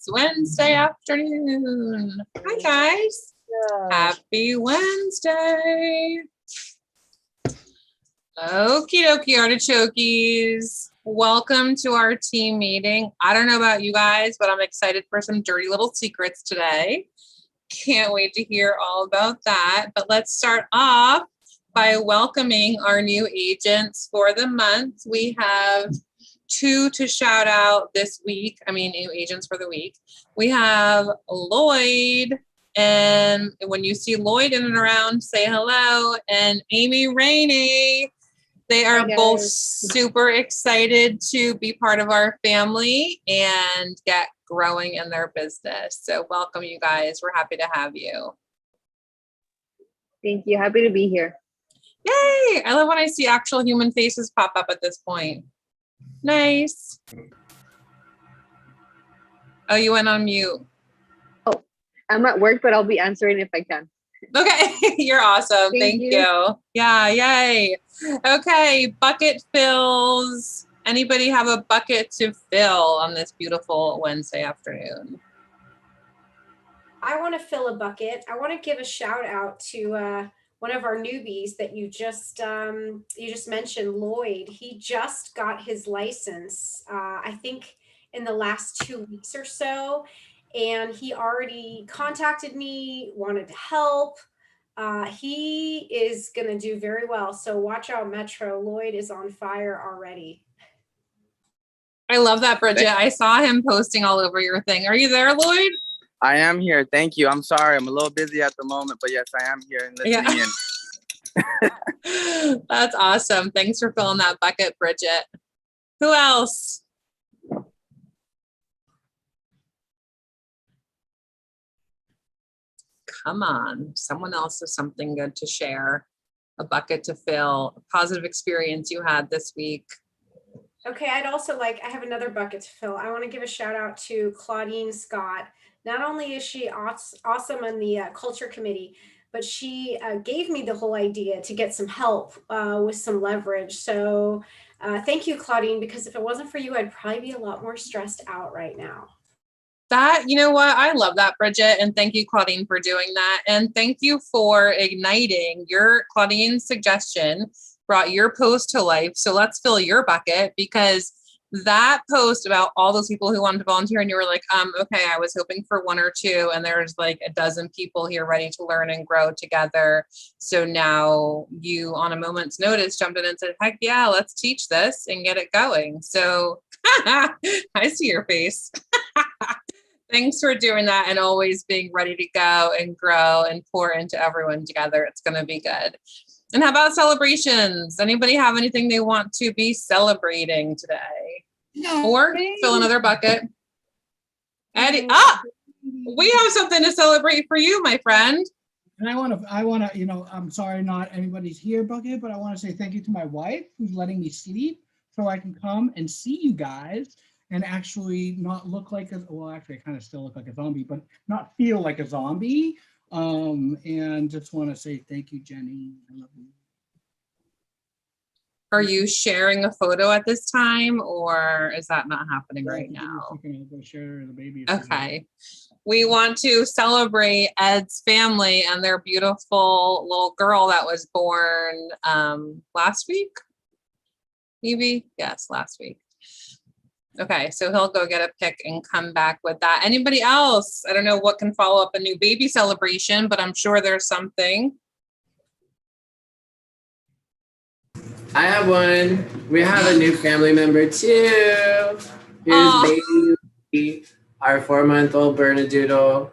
It's Wednesday afternoon. Hi, guys. Happy Wednesday. Okie dokie, artichokes. Welcome to our team meeting. I don't know about you guys, but I'm excited for some dirty little secrets today. Can't wait to hear all about that. But let's start off by welcoming our new agents for the month. We have two to shout out this week. New agents for the week. We have Lloyd, and when you see Lloyd in and around, say hello, and Amy Rainey. They are both super excited to be part of our family and get growing in their business. So welcome, you guys. We're happy to have you. Thank you. Happy to be here. Yay! I love when I see actual human faces pop up at this point. Nice. Oh, you went on mute. Oh, I'm at work, but I'll be answering if I can. Okay, you're awesome. Thank you. Yeah, yay. Okay, bucket fills. Anybody have a bucket to fill on this beautiful Wednesday afternoon? I want to fill a bucket. I want to give a shout out to one of our newbies that you just mentioned, Lloyd. He just got his license, I think in the last 2 weeks or so. And he already contacted me, wanted to help. He is going to do very well. So watch out, Metro. Lloyd is on fire already. I love that, Bridget. I saw him posting all over your thing. Are you there, Lloyd? I am here. Thank you. I'm sorry. I'm a little busy at the moment, but yes, I am here and listening in. That's awesome. Thanks for filling that bucket, Bridget. Who else? Come on. Someone else has something good to share. A bucket to fill. A positive experience you had this week. Okay, I have another bucket to fill. I want to give a shout out to Claudine Scott. Not only is she awesome on the culture committee, but she gave me the whole idea to get some help with some leverage. So thank you, Claudine, because if it wasn't for you, I'd probably be a lot more stressed out right now. You know what? I love that, Bridget. And thank you, Claudine, for doing that. And thank you for igniting Claudine's suggestion brought your post to life. So let's fill your bucket, because that post about all those people who wanted to volunteer, and you were like, okay, I was hoping for one or two, and there's like a dozen people here ready to learn and grow together. So now you, on a moment's notice, jumped in and said, heck yeah, let's teach this and get it going. So I see your face. Thanks for doing that and always being ready to go and grow and pour into everyone together. It's going to be good. And how about celebrations? Anybody have anything they want to be celebrating today? No. Or fill another bucket? Eddie, we have something to celebrate for you, my friend. And I want to, I'm sorry not everybody's here, bucket, but I want to say thank you to my wife who's letting me sleep so I can come and see you guys and actually not look like actually I kind of still look like a zombie, but not feel like a zombie. And just want to say thank you, Jenny. I love you. Are you sharing a photo at this time, or is that not happening right now? Okay. We want to celebrate Ed's family and their beautiful little girl that was born last week. Maybe? Yes, last week. Okay, so he'll go get a pic and come back with that. Anybody else? I don't know what can follow up a new baby celebration, but I'm sure there's something. I have one. We have a new family member too. Here's baby, our 4-month-old Bernedoodle.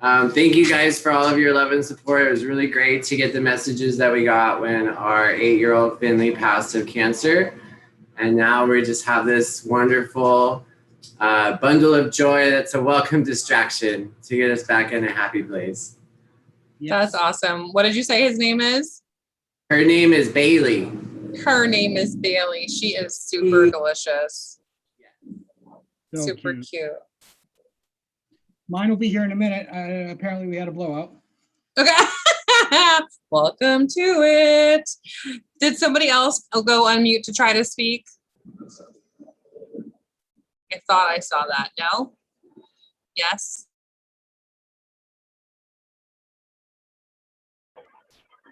Thank you guys for all of your love and support. It was really great to get the messages that we got when our 8-year-old Finley passed of cancer. And now we just have this wonderful bundle of joy that's a welcome distraction to get us back in a happy place. Yes. That's awesome. What did you say his name is? Her name is Bailey. Her name is Bailey. She is super delicious. So super cute. Mine will be here in a minute. Apparently we had a blowout. Okay. Welcome to it. Did somebody else go unmute to try to speak? I thought I saw that. No? Yes.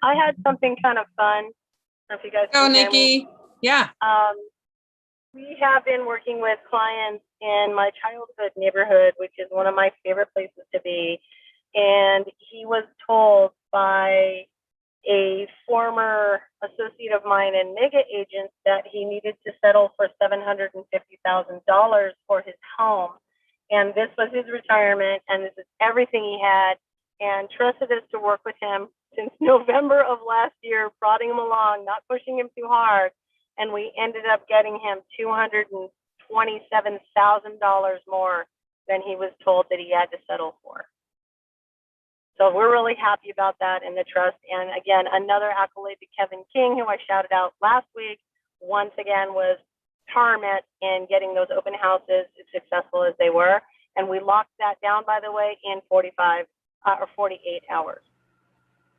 I had something kind of fun. I don't know if you guys Go, can hear me. Nikki. Yeah. We have been working with clients in my childhood neighborhood, which is one of my favorite places to be. And he was told by a former associate of mine and mega agent that he needed to settle for $750,000 for his home. And this was his retirement, and this is everything he had, and trusted us to work with him since November of last year, prodding him along, not pushing him too hard. And we ended up getting him $227,000 more than he was told that he had to settle for. So we're really happy about that and the trust. And again, another accolade to Kevin King, who I shouted out last week, once again was paramount in getting those open houses as successful as they were. And we locked that down, by the way, in 45 or 48 hours.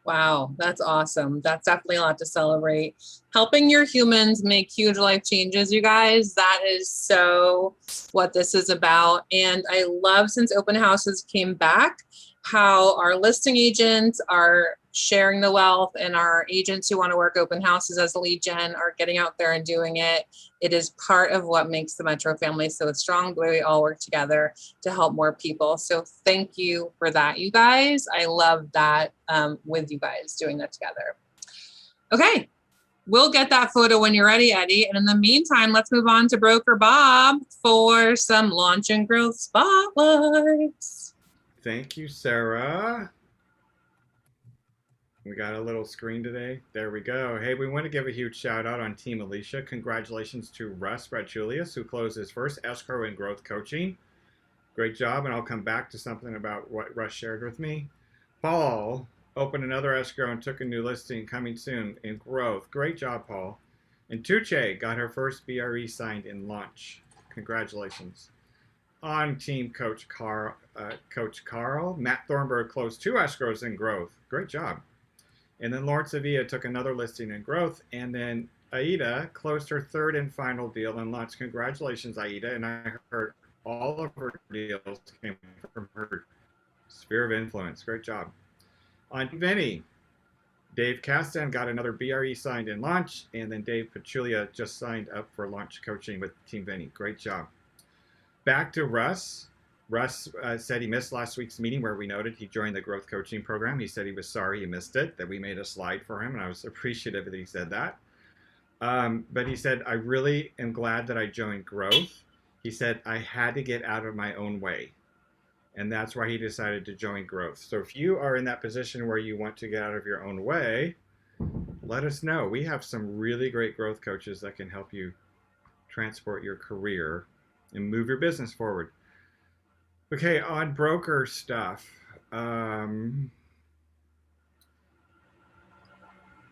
Wow, that's awesome. That's definitely a lot to celebrate. Helping your humans make huge life changes, you guys. That is so what this is about. And I love, since open houses came back, how our listing agents are sharing the wealth, and our agents who want to work open houses as lead gen are getting out there and doing it. It is part of what makes the Metro family so strong, the way we all work together to help more people. So thank you for that, you guys. I love that with you guys doing that together. Okay, we'll get that photo when you're ready, Eddie. And in the meantime, let's move on to Broker Bob for some launch and growth spotlights. Thank you, Sarah. We got a little screen today. There we go. Hey, we want to give a huge shout out on Team Alicia. Congratulations to Russ Julius, who closed his first escrow and growth coaching. Great job, and I'll come back to something about what Russ shared with me. Paul opened another escrow and took a new listing coming soon in growth. Great job, Paul. And Tuche got her first BRE signed in launch. Congratulations. On Team Coach Carl, Matt Thornburg closed 2 escrows in growth. Great job. And then Lawrence Sevilla took another listing in growth. And then Aida closed her 3rd and final deal in launch. Congratulations, Aida. And I heard all of her deals came from her sphere of influence. Great job. On Vinny, Dave Castan got another BRE signed in launch. And then Dave Pachulia just signed up for launch coaching with Team Vinny. Great job. Back to Russ. Russ said he missed last week's meeting where we noted he joined the growth coaching program. He said he was sorry he missed it, that we made a slide for him, and I was appreciative that he said that. But he said, I really am glad that I joined growth. He said, I had to get out of my own way, and that's why he decided to join growth. So if you are in that position where you want to get out of your own way, let us know. We have some really great growth coaches that can help you transport your career and move your business forward. Okay, on broker stuff, I'm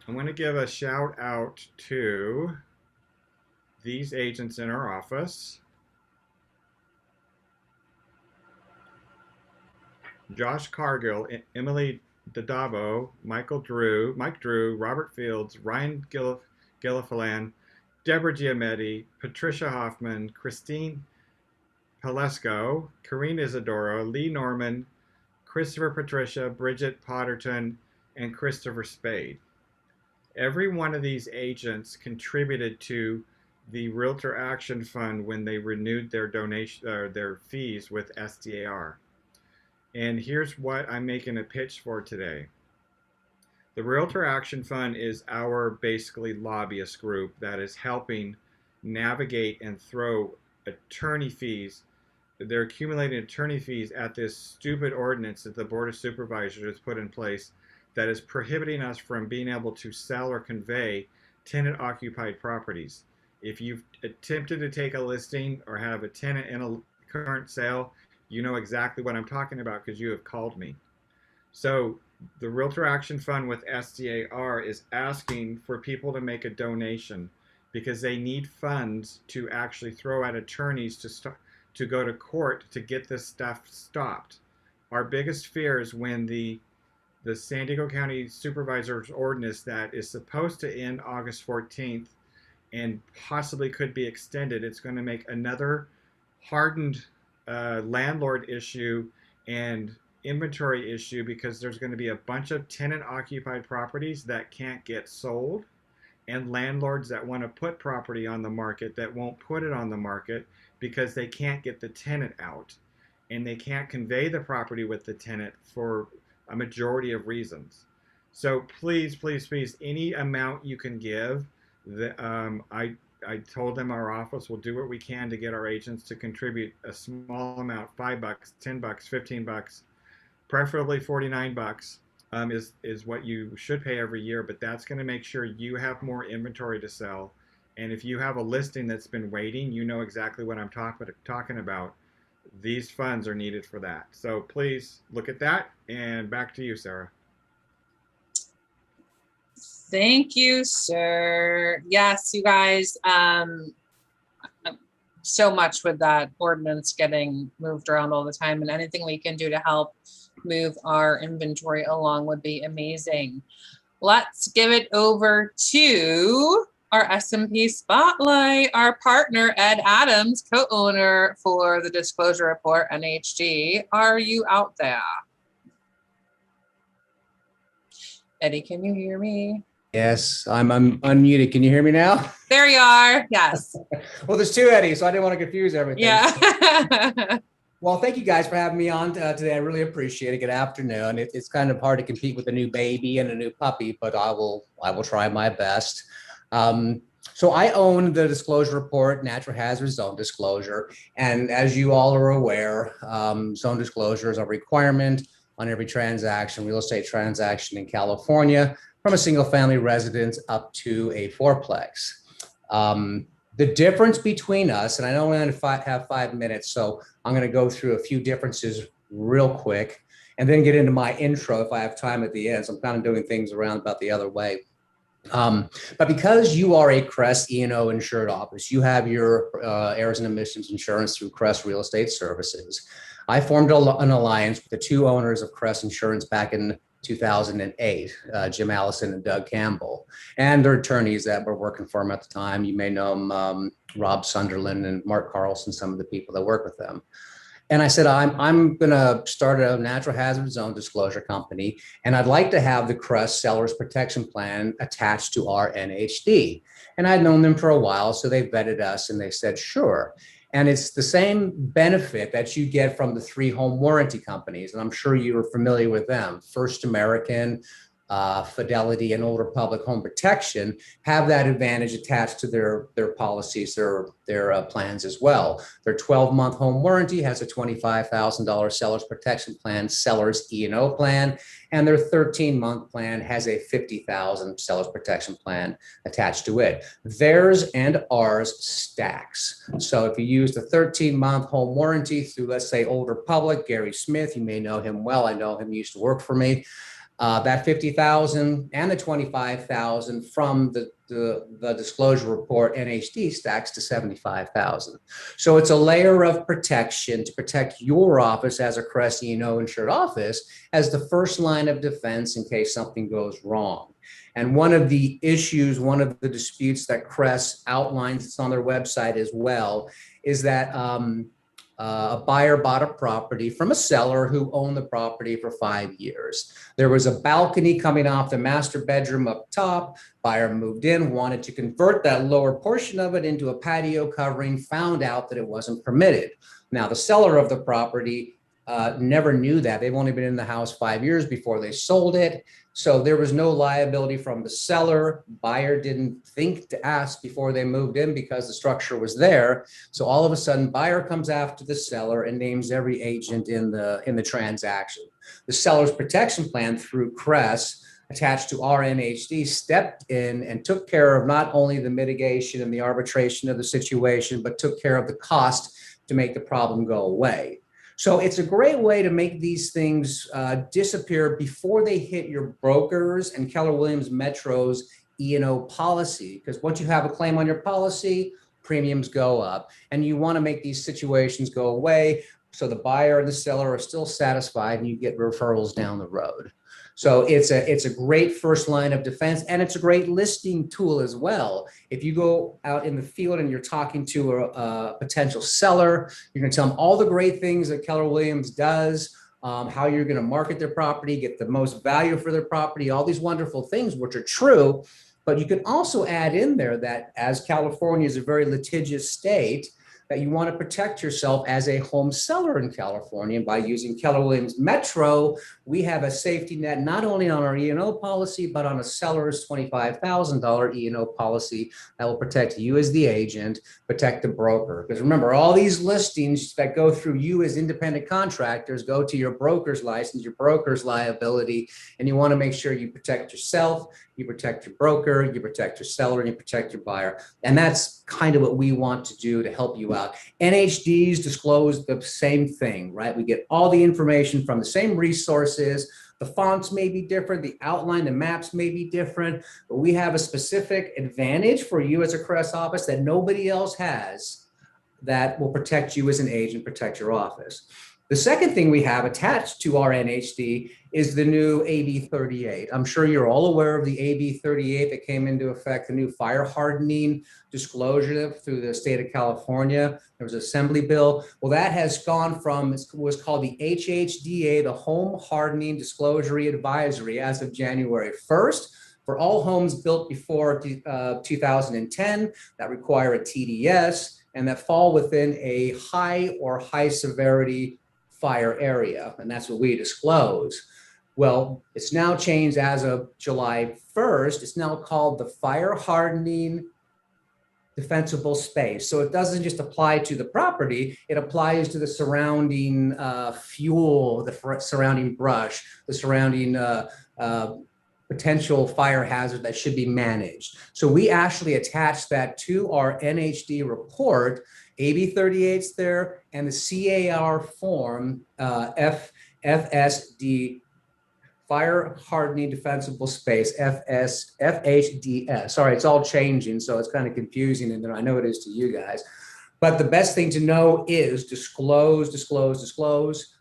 going to give a shout out to these agents in our office. Josh Cargill, Emily Dadabo, Mike Drew, Robert Fields, Ryan Gillifilan, Deborah Giametti, Patricia Hoffman, Christine Palesco, Karine Isadora, Lee Norman, Christopher Patricia, Bridget Potterton, and Christopher Spade. Every one of these agents contributed to the Realtor Action Fund when they renewed their donation, their fees with SDAR. And here's what I'm making a pitch for today. The Realtor Action Fund is our basically lobbyist group that is helping navigate and throw attorney fees. They're accumulating attorney fees at this stupid ordinance that the Board of Supervisors has put in place that is prohibiting us from being able to sell or convey tenant-occupied properties. If you've attempted to take a listing or have a tenant in a current sale, you know exactly what I'm talking about because you have called me. So the Realtor Action Fund with SDAR is asking for people to make a donation because they need funds to actually throw at attorneys to go to court to get this stuff stopped. Our biggest fear is when the San Diego County Supervisor's ordinance that is supposed to end August 14th and possibly could be extended, it's going to make another hardened landlord issue and inventory issue because there's going to be a bunch of tenant occupied properties that can't get sold, and landlords that want to put property on the market that won't put it on the market because they can't get the tenant out, and they can't convey the property with the tenant for a majority of reasons. So please, please, please, any amount you can give. I told them our office will do what we can to get our agents to contribute a small amount, $5, $10, $15, preferably $49, is what you should pay every year. But that's going to make sure you have more inventory to sell. And if you have a listing that's been waiting, you know exactly what I'm talking about. These funds are needed for that. So please look at that. And back to you, Sarah. Thank you, sir. Yes, you guys, so much with that ordinance getting moved around all the time, and anything we can do to help move our inventory along would be amazing. Let's give it over to our S&P Spotlight, our partner, Ed Adams, co-owner for the Disclosure Report, NHD. Are you out there? Eddie, can you hear me? Yes, I'm unmuted. Can you hear me now? There you are. Yes. Well, there's two Eddies, so I didn't want to confuse everything. Yeah. Well, thank you guys for having me on today. I really appreciate it. Good afternoon. It's kind of hard to compete with a new baby and a new puppy, but I will try my best. So I own the Disclosure Report, Natural Hazard Zone Disclosure. And as you all are aware, zone disclosure is a requirement on every transaction, real estate transaction in California, from a single family residence up to a fourplex. The difference between us, and I know we only have 5 minutes, so I'm going to go through a few differences real quick and then get into my intro if I have time at the end. So I'm kind of doing things around about the other way. But because you are a Crest E&O insured office, you have your errors and omissions insurance through Crest Real Estate Services. I formed an alliance with the two owners of Crest Insurance back in 2008, Jim Allison and Doug Campbell, and their attorneys that were working for them at the time. You may know them, Rob Sunderland and Mark Carlson, some of the people that work with them. And I said, I'm going to start a natural hazard zone disclosure company, and I'd like to have the Crest Sellers Protection Plan attached to our NHD. And I'd known them for a while, so they vetted us and they said, sure. And it's the same benefit that you get from the 3 home warranty companies. And I'm sure you're familiar with them. First American, Fidelity, and Old Republic Home Protection have that advantage attached to their policies, their plans as well. Their 12-month home warranty has a $25,000 seller's protection plan, seller's E&O plan, and their 13-month plan has a $50,000 seller's protection plan attached to it. Theirs and ours stacks. So if you use the 13-month home warranty through, let's say, Old Republic, Gary Smith, you may know him well. I know him, he used to work for me. That $50,000 and the $25,000 from the disclosure report NHD stacks to $75,000. So it's a layer of protection to protect your office as a Crest E&O insured office as the first line of defense in case something goes wrong. And one of the issues, one of the disputes that Crest outlines, it's on their website as well, is that a buyer bought a property from a seller who owned the property for 5 years. There was a balcony coming off the master bedroom up top. Buyer moved in, wanted to convert that lower portion of it into a patio covering, found out that it wasn't permitted. Now, the seller of the property never knew that. They've only been in the house 5 years before they sold it. So there was no liability from the seller. Buyer didn't think to ask before they moved in because the structure was there. So all of a sudden, buyer comes after the seller and names every agent in the transaction. The seller's protection plan through Crest, attached to our NHD, stepped in and took care of not only the mitigation and the arbitration of the situation, but took care of the cost to make the problem go away. So it's a great way to make these things disappear before they hit your brokers and Keller Williams Metro's E&O policy. Because once you have a claim on your policy, premiums go up. And you want to make these situations go away so the buyer and the seller are still satisfied and you get referrals down the road. So it's a great first line of defense, and it's a great listing tool as well. If you go out in the field and you're talking to a potential seller, you're going to tell them all the great things that Keller Williams does, how you're going to market their property, get the most value for their property, all these wonderful things, which are true. But you can also add in there that as California is a very litigious state, that you want to protect yourself as a home seller in California. And by using Keller Williams Metro, we have a safety net not only on our E&O policy, but on a seller's $25,000 E&O policy that will protect you as the agent, protect the broker. Because remember, all these listings that go through you as independent contractors go to your broker's license, your broker's liability, and you want to make sure you protect yourself, you protect your broker, you protect your seller, and you protect your buyer. And that's kind of what we want to do to help you out. NHDs disclose the same thing, right? We get all the information from the same resources. The fonts may be different, the outline, the maps may be different, but we have a specific advantage for you as a Crest office that nobody else has that will protect you as an agent, protect your office. The second thing we have attached to our NHD is the new AB 38. I'm sure you're all aware of the AB 38 that came into effect, the new fire hardening disclosure through the state of California. There was an assembly bill. Well, that has gone from, it was called the HHDA, the Home Hardening Disclosure Advisory, as of January 1st. For all homes built before 2010 that require a TDS and that fall within a high or high severity fire area, and that's what we disclose. Well, it's now changed as of July 1st. It's now called the Fire Hardening Defensible Space. So it doesn't just apply to the property, it applies to the surrounding fuel, the surrounding brush, the surrounding potential fire hazard that should be managed. So we actually attach that to our NHD report. AB 38's there, and the CAR form, FSD, Fire Hardening Defensible Space, FHDS. Sorry, it's all changing, so it's kind of confusing, and I know it is to you guys. But the best thing to know is disclose, disclose, disclose.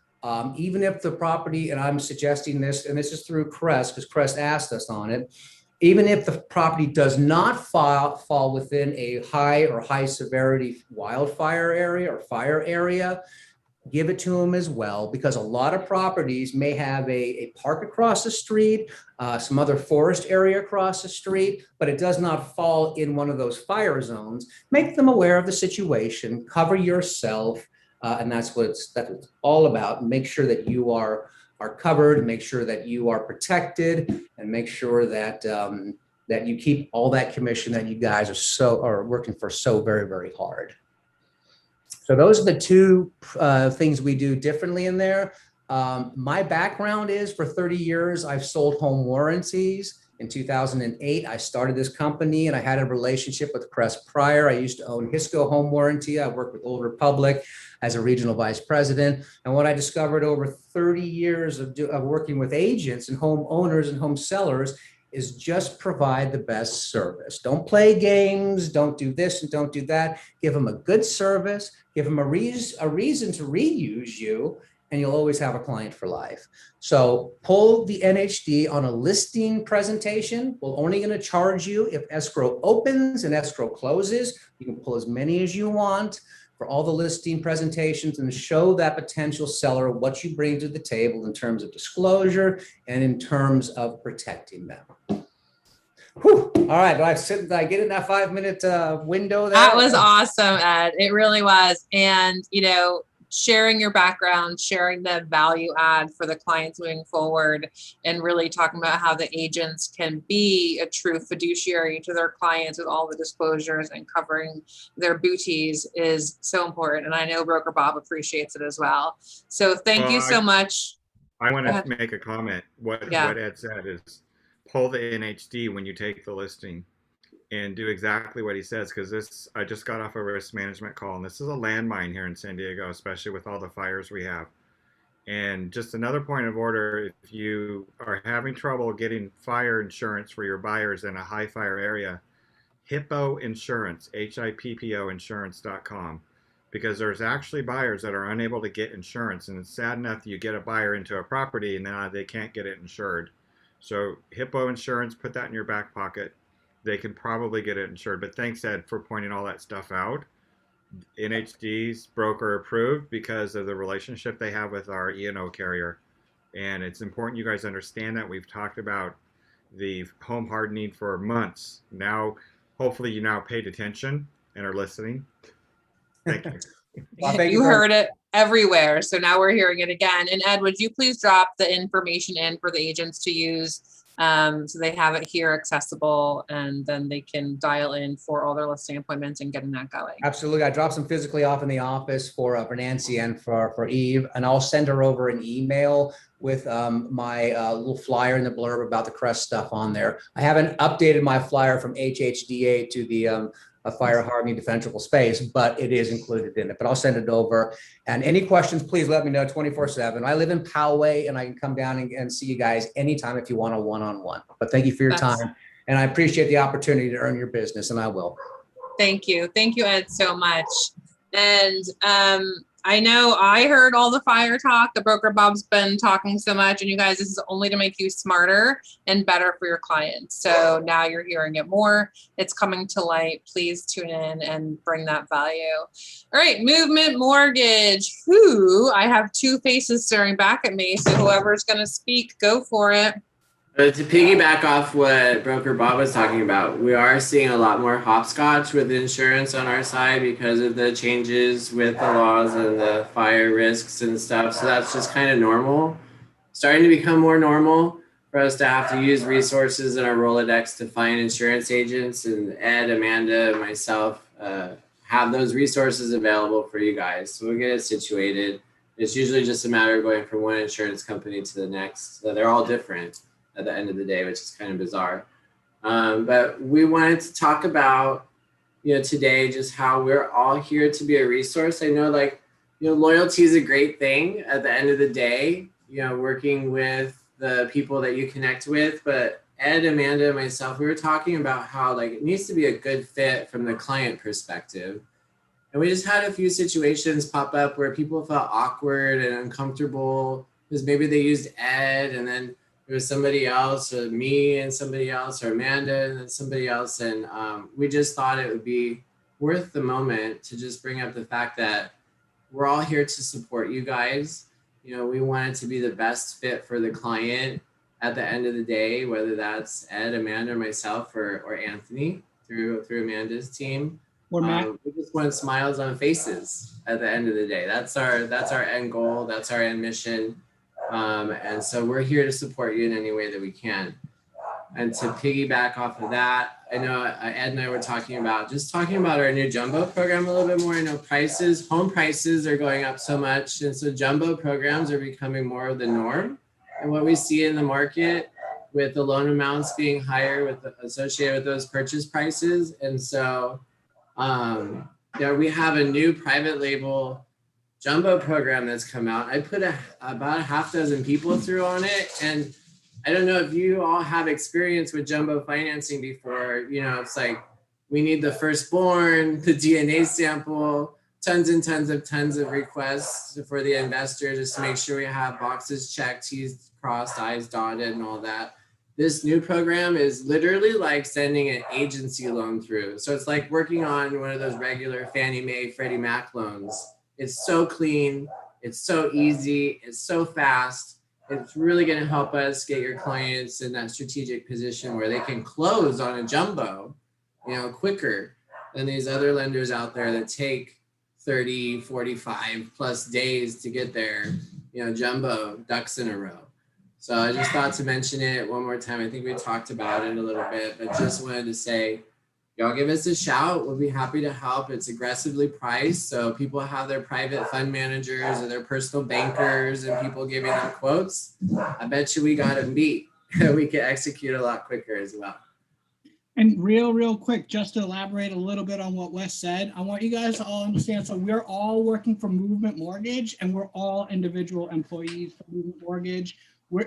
Even if the property, and I'm suggesting this, and this is through Crest, because Crest asked us on it, even if the property does not fall within a high or high severity wildfire area or fire area, give it to them as well, because a lot of properties may have a park across the street, some other forest area across the street, but it does not fall in one of those fire zones. Make them aware of the situation, cover yourself, and that's what it's all about. Make sure that you are covered, make sure that you are protected, and make sure that that you keep all that commission that you guys are working for so very, very hard. So those are the two things we do differently in there. My background is for 30 years, I've sold home warranties. In 2008, I started this company and I had a relationship with Crest prior. I used to own Hisco Home Warranty. I worked with Old Republic as a regional vice president. And what I discovered over 30 years of working with agents and homeowners and home sellers is just provide the best service. Don't play games, don't do this and don't do that. Give them a good service, give them a reason to reuse you, and you'll always have a client for life. So pull the NHD on a listing presentation. We're only going to charge you if escrow opens and escrow closes. You can pull as many as you want for all the listing presentations and show that potential seller what you bring to the table in terms of disclosure and in terms of protecting them. Whew. All right, do I get in that 5-minute window there? That was awesome, Ed. It really was. And, you know, sharing your background, sharing the value add for the clients moving forward, and really talking about how the agents can be a true fiduciary to their clients with all the disclosures and covering their booties is so important. And I know Broker Bob appreciates it as well. So thank you so much. I want to make a comment. What Ed said is pull the NHD when you take the listing and do exactly what he says, because I just got off a risk management call, and this is a landmine here in San Diego, especially with all the fires we have. And just another point of order, if you are having trouble getting fire insurance for your buyers in a high fire area, Hippo Insurance, HIPPO insurance.com, because there's actually buyers that are unable to get insurance, and it's sad enough that you get a buyer into a property and then they can't get it insured. So Hippo Insurance, put that in your back pocket. They can probably get it insured. But thanks, Ed, for pointing all that stuff out. NHD's broker approved because of the relationship they have with our E&O carrier. And it's important you guys understand that. We've talked about the home hardening for months. Now, hopefully you now paid attention and are listening. Thank you. Well, thank You very heard it everywhere. So now we're hearing it again. And Ed, would you please drop the information in for the agents to use so they have it here accessible and then they can dial in for all their listing appointments and getting that going. Absolutely. I dropped some physically off in the office for Nancy and for Eve, and I'll send her over an email with my little flyer in the blurb about the Crest stuff on there. I haven't updated my flyer from HHDA to the fire hardening defensible space, but it is included in it. But I'll send it over. And any questions, please let me know 24/7. I live in Poway, and I can come down and see you guys anytime if you want a one-on-one. But thank you for your time. And I appreciate the opportunity to earn your business, and I will. Thank you. Thank you, Ed, so much. And I know I heard all the fire talk. The broker Bob's been talking so much, and you guys, this is only to make you smarter and better for your clients. So now you're hearing it more. It's coming to light. Please tune in and bring that value. All right, Movement Mortgage. I have two faces staring back at me. So whoever's going to speak, go for it. To piggyback off what Broker Bob was talking about, we are seeing a lot more hopscotch with insurance on our side because of the changes with the laws and the fire risks and stuff. So that's just kind of normal, starting to become more normal for us to have to use resources in our Rolodex to find insurance agents. And Ed, Amanda, and myself have those resources available for you guys. So we'll get it situated. It's usually just a matter of going from one insurance company to the next. So they're all different at the end of the day, which is kind of bizarre. But we wanted to talk about, today, just how we're all here to be a resource. I know, loyalty is a great thing at the end of the day, working with the people that you connect with. But Ed, Amanda, and myself, we were talking about how it needs to be a good fit from the client perspective. And we just had a few situations pop up where people felt awkward and uncomfortable because maybe they used Ed and then there was somebody else, or me and somebody else, or Amanda and then somebody else. And we just thought it would be worth the moment to just bring up the fact that we're all here to support you guys. We want it to be the best fit for the client at the end of the day, whether that's Ed, Amanda, or myself, or Anthony through Amanda's team. Or Matt. We just want smiles on faces at the end of the day. That's our end goal. That's our end mission. And so we're here to support you in any way that we can. And to piggyback off of that, I know Ed and I were talking about our new jumbo program a little bit more. I know home prices are going up so much. And so jumbo programs are becoming more of the norm. And what we see in the market with the loan amounts being higher associated with those purchase prices. And so we have a new private label jumbo program that's come out. I put about a half dozen people through on it. And I don't know if you all have experience with jumbo financing before. It's like we need the firstborn, the DNA sample, tons of requests for the investor just to make sure we have boxes checked, T's crossed, I's dotted, and all that. This new program is literally like sending an agency loan through. So it's like working on one of those regular Fannie Mae, Freddie Mac loans. It's so clean, it's so easy, it's so fast. It's really going to help us get your clients in that strategic position where they can close on a jumbo, quicker than these other lenders out there that take 30, 45 plus days to get their, jumbo ducks in a row. So I just thought to mention it one more time. I think we talked about it a little bit, but just wanted to say, y'all give us a shout. We'll be happy to help. It's aggressively priced. So people have their private fund managers or their personal bankers and people giving them quotes. I bet you we got them beat. We can execute a lot quicker as well. And real quick, just to elaborate a little bit on what Wes said, I want you guys to all understand. So we're all working for Movement Mortgage and we're all individual employees for Movement Mortgage.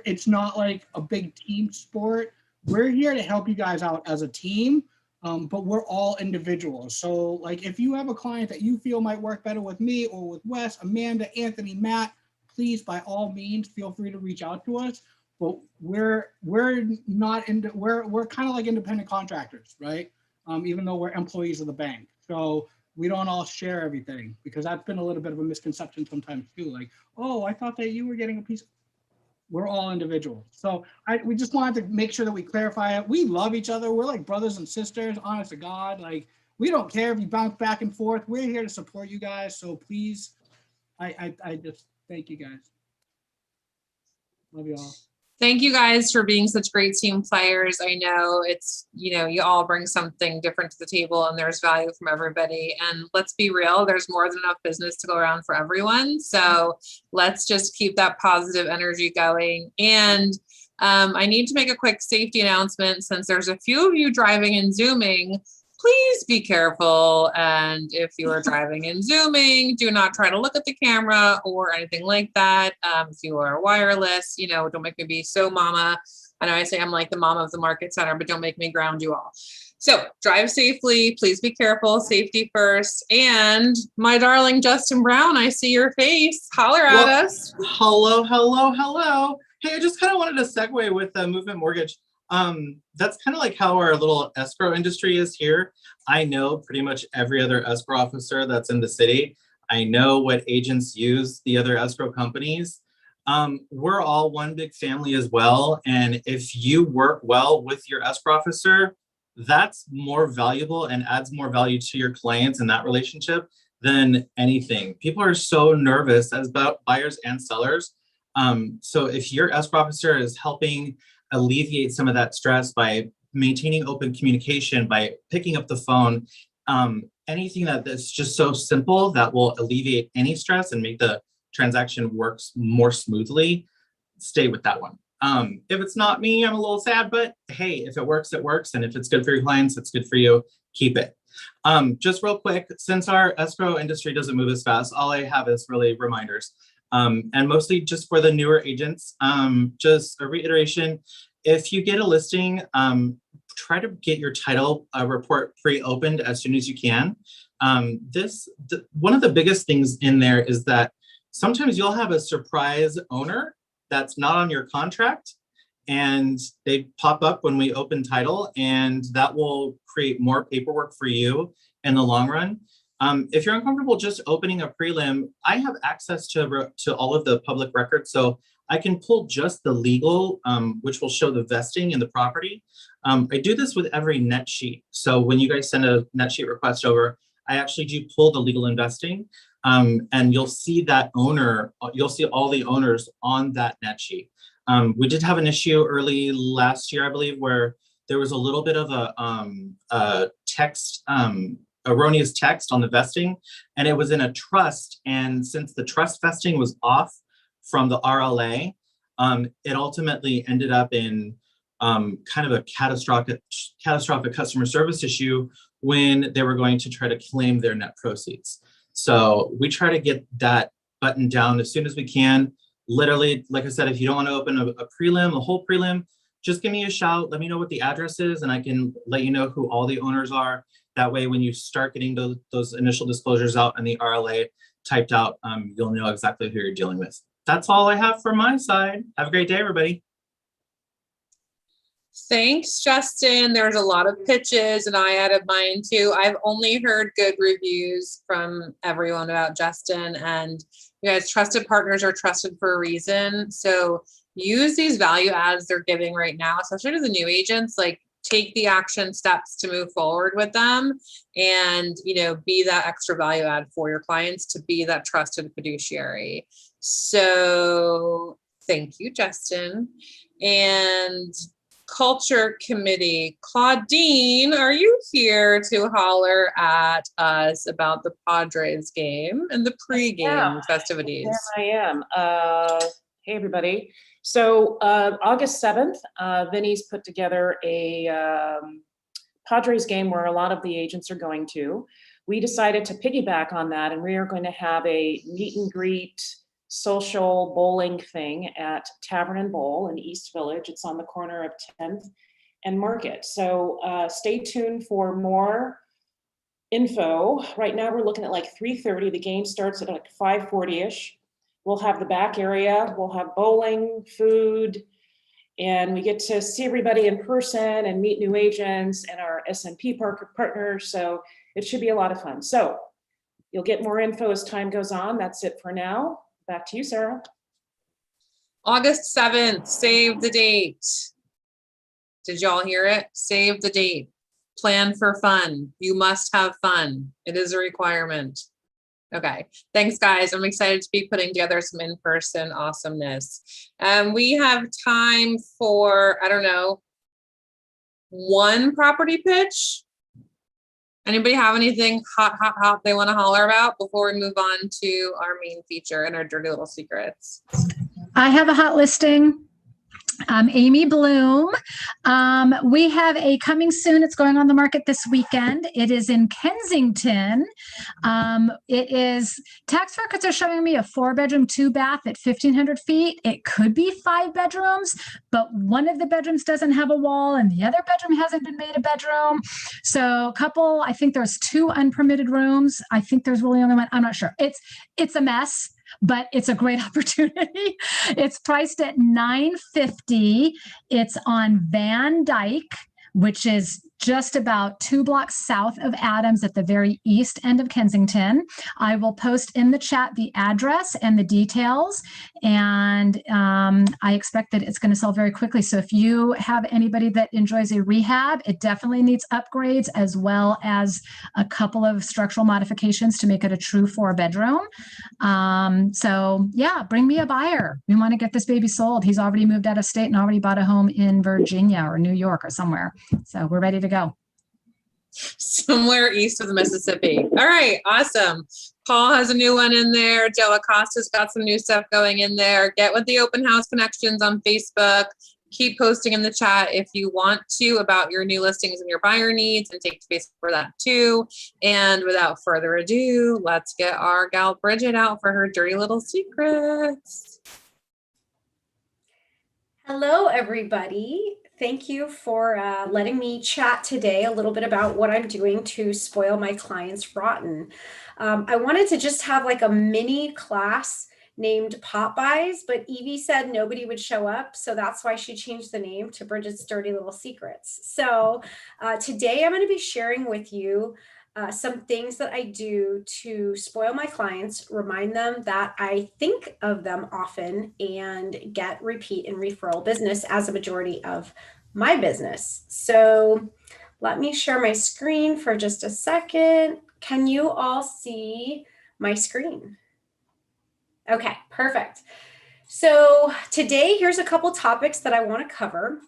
It's not like a big team sport. We're here to help you guys out as a team. But we're all individuals. So if you have a client that you feel might work better with me or with Wes, Amanda, Anthony, Matt, please, by all means, feel free to reach out to us. but we're not we're kind of like independent contractors, right? Even though we're employees of the bank. So we don't all share everything, because that's been a little bit of a misconception sometimes too. Like, oh, I thought that you were getting a piece. We're all individuals. So we just wanted to make sure that we clarify it. We love each other. We're like brothers and sisters, honest to God. Like, we don't care if you bounce back and forth. We're here to support you guys. So please, I just thank you guys. Love you all. Thank you guys for being such great team players. I know it's, you all bring something different to the table and there's value from everybody. And let's be real, there's more than enough business to go around for everyone. So let's just keep that positive energy going. And I need to make a quick safety announcement, since there's a few of you driving and Zooming. Please be careful. And if you are driving and Zooming, do not try to look at the camera or anything like that. If you are wireless, don't make me be so mama. I know I say I'm like the mom of the market center, but don't make me ground you all. So drive safely. Please be careful. Safety first. And my darling Justin Brown, I see your face. Holler at us. Hello. Hey, I just kind of wanted to segue with Movement Mortgage. That's kind of like how our little escrow industry is here. I know pretty much every other escrow officer that's in the city. I know what agents use, the other escrow companies. We're all one big family as well. And if you work well with your escrow officer, that's more valuable and adds more value to your clients in that relationship than anything. People are so nervous as buyers and sellers. So if your escrow officer is helping alleviate some of that stress by maintaining open communication, by picking up the phone, anything that's just so simple that will alleviate any stress and make the transaction works more smoothly, stay with that one. If it's not me, I'm a little sad, but hey, if it works, it works. And if it's good for your clients, it's good for you, keep it. Just real quick, since our escrow industry doesn't move as fast, all I have is really reminders. And mostly just for the newer agents, just a reiteration, if you get a listing, try to get your title report pre-opened as soon as you can. One of the biggest things in there is that sometimes you'll have a surprise owner that's not on your contract, and they pop up when we open title, and that will create more paperwork for you in the long run. If you're uncomfortable just opening a prelim, I have access to all of the public records. So I can pull just the legal, which will show the vesting in the property. I do this with every net sheet. So when you guys send a net sheet request over, I actually do pull the legal investing, and you'll see that owner, you'll see all the owners on that net sheet. We did have an issue early last year, I believe, where there was a little bit of a text, erroneous text on the vesting, and it was in a trust. And since the trust vesting was off from the RLA, it ultimately ended up in kind of a catastrophic customer service issue when they were going to try to claim their net proceeds. So we try to get that buttoned down as soon as we can. Literally, like I said, if you don't want to open a prelim, a whole prelim, just give me a shout. Let me know what the address is, and I can let you know who all the owners are. That way, when you start getting those initial disclosures out and the RLA typed out, you'll know exactly who you're dealing with. That's all I have for my side. Have a great day, everybody. Thanks, Justin. There's a lot of pitches, and I added mine too. I've only heard good reviews from everyone about Justin, and you guys, trusted partners are trusted for a reason. So use these value adds they're giving right now, especially to the new agents. Like, take the action steps to move forward with them, and be that extra value add for your clients, to be that trusted fiduciary. So thank you, Justin. And Culture Committee, Claudine, are you here to holler at us about the Padres game and the pregame festivities? Yes, I am. Hey, everybody. So August 7th, Vinny's put together a Padres game where a lot of the agents are going to. We decided to piggyback on that, and we are going to have a meet and greet social bowling thing at Tavern and Bowl in East Village. It's on the corner of 10th and Market. So stay tuned for more info. Right now we're looking at like 3:30. The game starts at like 5:40-ish. We'll have the back area. We'll have bowling, food, and we get to see everybody in person and meet new agents and our SMP partners. So it should be a lot of fun. So you'll get more info as time goes on. That's it for now. Back to you, Sarah. August 7th, save the date. Did y'all hear it? Save the date. Plan for fun. You must have fun. It is a requirement. Okay, thanks guys. I'm excited to be putting together some in-person awesomeness. We have time for, I don't know, one property pitch. Anybody have anything hot they want to holler about before we move on to our main feature and our dirty little secrets? I have a hot listing. Amy Bloom. We have a coming soon. It's going on the market this weekend. It is in Kensington. It is, tax records are showing me a 4-bedroom, 2-bath at 1,500 feet. It could be 5 bedrooms, but one of the bedrooms doesn't have a wall and the other bedroom hasn't been made a bedroom. So I think there's 2 unpermitted rooms. I think there's really only one. I'm not sure. It's a mess, but it's a great opportunity. It's priced at $950. It's on Van Dyke, which is just about 2 blocks south of Adams at the very east end of Kensington. I will post in the chat the address and the details, and I expect that it's going to sell very quickly. So if you have anybody that enjoys a rehab, it definitely needs upgrades as well as a couple of structural modifications to make it a true 4-bedroom. So yeah, bring me a buyer. We want to get this baby sold. He's already moved out of state and already bought a home in Virginia or New York or somewhere. So we're ready to go. Somewhere east of the Mississippi. All right, awesome. Paul has a new one in there. Joe Acosta's got some new stuff going in there. Get with the open house connections on Facebook. Keep posting in the chat if you want to about your new listings and your buyer needs, and take space for that too. And without further ado, let's get our gal Bridget out for her dirty little secrets. Hello, everybody. Thank you for letting me chat today a little bit about what I'm doing to spoil my clients rotten. I wanted to just have like a mini class named Pop Buys, but Evie said nobody would show up. So that's why she changed the name to Bridget's Dirty Little Secrets. So today I'm going to be sharing with you some things that I do to spoil my clients, remind them that I think of them often, and get repeat and referral business as a majority of my business. So let me share my screen for just a second. Can you all see my screen? Okay, perfect. So today, here's a couple topics that I want to cover.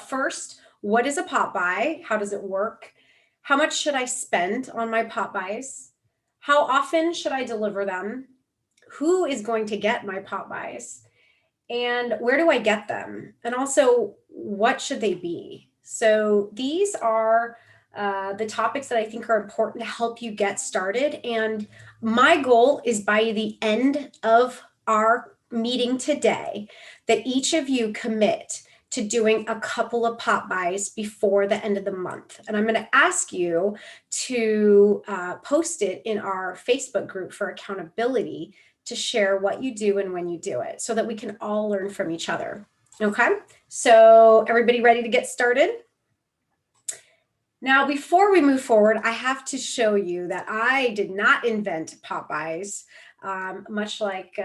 First, what is a pop buy? How does it work? How much should I spend on my pop buys? How often should I deliver them? Who is going to get my pop buys? And where do I get them? And also, what should they be? So these are the topics that I think are important to help you get started. And my goal is by the end of our meeting today, that each of you commit to doing a couple of pop buys before the end of the month. And I'm going to ask you to post it in our Facebook group for accountability, to share what you do and when you do it, so that we can all learn from each other. Okay, so everybody ready to get started? Now, before we move forward, I have to show you that I did not invent pop buys, much like